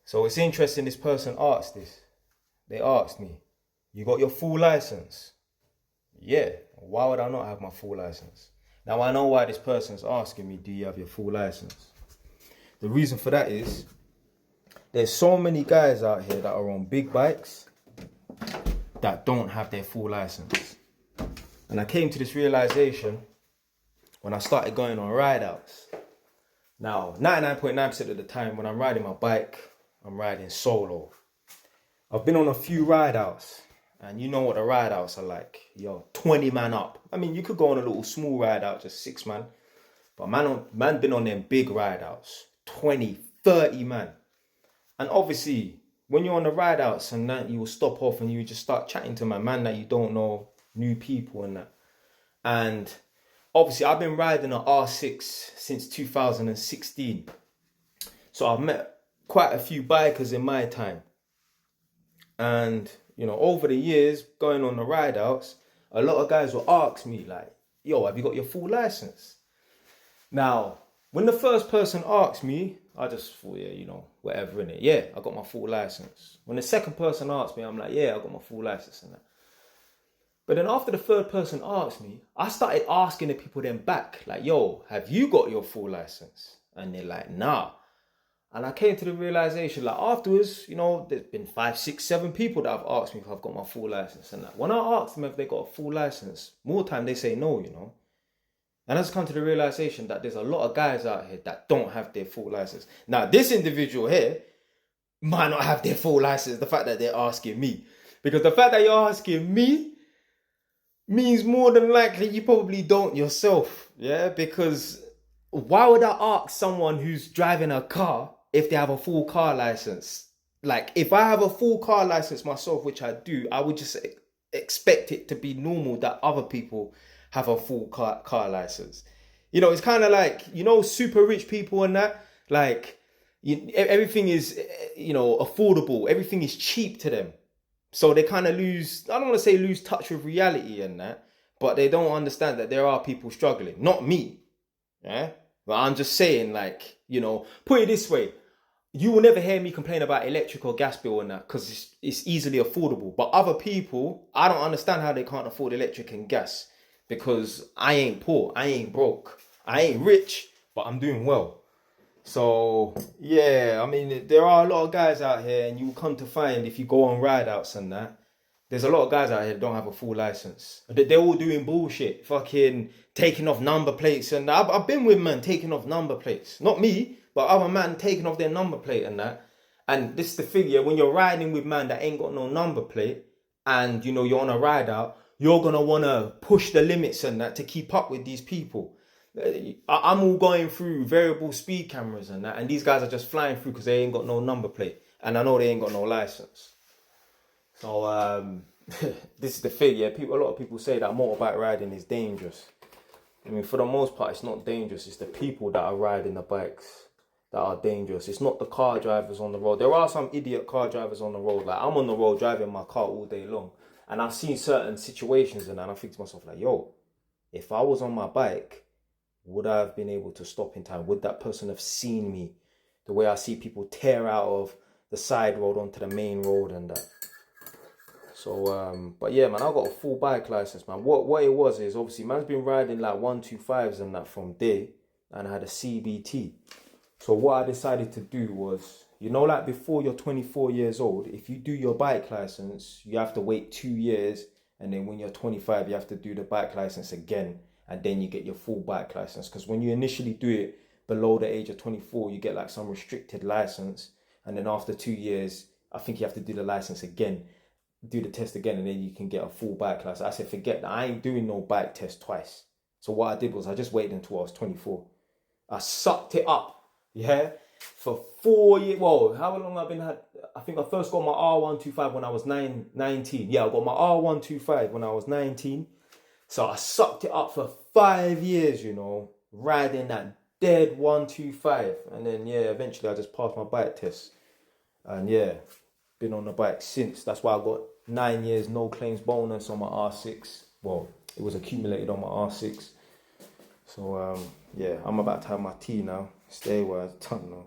So it's interesting, this person asked this. They asked me, you got your full license? Yeah. Why would I not have my full license? Now I know why this person's asking me, do you have your full license? The reason for that is, there's so many guys out here that are on big bikes that don't have their full license. And I came to this realization when I started going on ride outs. Now, 99.9% of the time when I'm riding my bike, I'm riding solo. I've been on a few ride outs, and you know what the ride outs are like. Yo, 20 man up. I mean, you could go on a little small ride out, just 6 man. But man been on them big ride outs, 20, 30 man. And obviously, when you're on the ride outs and that, you will stop off and you just start chatting to man that you don't know, new people and that. And obviously, I've been riding an R6 since 2016. So I've met quite a few bikers in my time. And, you know, over the years, going on the ride outs, a lot of guys will ask me like, yo, have you got your full license? Now, when the first person asked me, I just thought, yeah, you know, whatever, innit? Yeah, I got my full license. When the second person asked me, I'm like, yeah, I got my full license and that. But then after the third person asked me, I started asking the people then back, like, yo, have you got your full license? And they're like, nah. And I came to the realization, like, afterwards, you know, there's been 5, 6, 7 people that have asked me if I've got my full license and that. When I asked them if they got a full license, more time they say no, you know. And I just come to the realization that there's a lot of guys out here that don't have their full license. Now, this individual here might not have their full license, the fact that they're asking me. Because the fact that you're asking me means more than likely you probably don't yourself. Yeah, because why would I ask someone who's driving a car if they have a full car license? Like, if I have a full car license myself, which I do, I would just expect it to be normal that other people have a full car license. You know, it's kind of like, you know, super rich people and that, like, everything is, you know, affordable. Everything is cheap to them. So they kind of lose, I don't want to say lose touch with reality and that, but they don't understand that there are people struggling. Not me. Yeah. But I'm just saying, like, you know, put it this way. You will never hear me complain about electric or gas bill and that because it's easily affordable. But other people, I don't understand how they can't afford electric and gas. Because I ain't poor, I ain't broke, I ain't rich, but I'm doing well. So, yeah, I mean, there are a lot of guys out here, and you'll come to find, if you go on ride outs and that, there's a lot of guys out here that don't have a full license. They're all doing bullshit, fucking taking off number plates. And I've been with men taking off number plates. Not me, but other man taking off their number plate and that. And this is the figure, when you're riding with man that ain't got no number plate, and, you know, you're on a ride out, you're going to want to push the limits and that to keep up with these people. I'm all going through variable speed cameras and that, and these guys are just flying through because they ain't got no number plate. And I know they ain't got no license. So, this is the thing, yeah. A lot of people say that motorbike riding is dangerous. I mean, for the most part, it's not dangerous. It's the people that are riding the bikes that are dangerous. It's not the car drivers on the road. There are some idiot car drivers on the road. Like, I'm on the road driving my car all day long. And I've seen certain situations and I think to myself like, yo, if I was on my bike, would I have been able to stop in time? Would that person have seen me the way I see people tear out of the side road onto the main road and that? So, but yeah, man, I got a full bike license, man. What it was is, obviously, man's been riding like 125s and that from day, and I had a CBT. So what I decided to do was, you know, like before you're 24 years old, if you do your bike license, you have to wait 2 years. And then when you're 25, you have to do the bike license again. And then you get your full bike license. Because when you initially do it below the age of 24, you get like some restricted license. And then after 2 years, I think you have to do the license again, do the test again, and then you can get a full bike license. I said, forget that. I ain't doing no bike test twice. So what I did was I just waited until I was 24. I sucked it up. Yeah. For 4 years, well, how long I've been had? I think I first got my R125 when I was 19. Yeah, I got my R125 when I was 19. So I sucked it up for 5 years, you know, riding that dead 125. And then, yeah, eventually I just passed my bike test. And yeah, been on the bike since. That's why I got 9 years no claims bonus on my R6. Well, it was accumulated on my R6. So, yeah, I'm about to have my tea now. Stay where I don't know.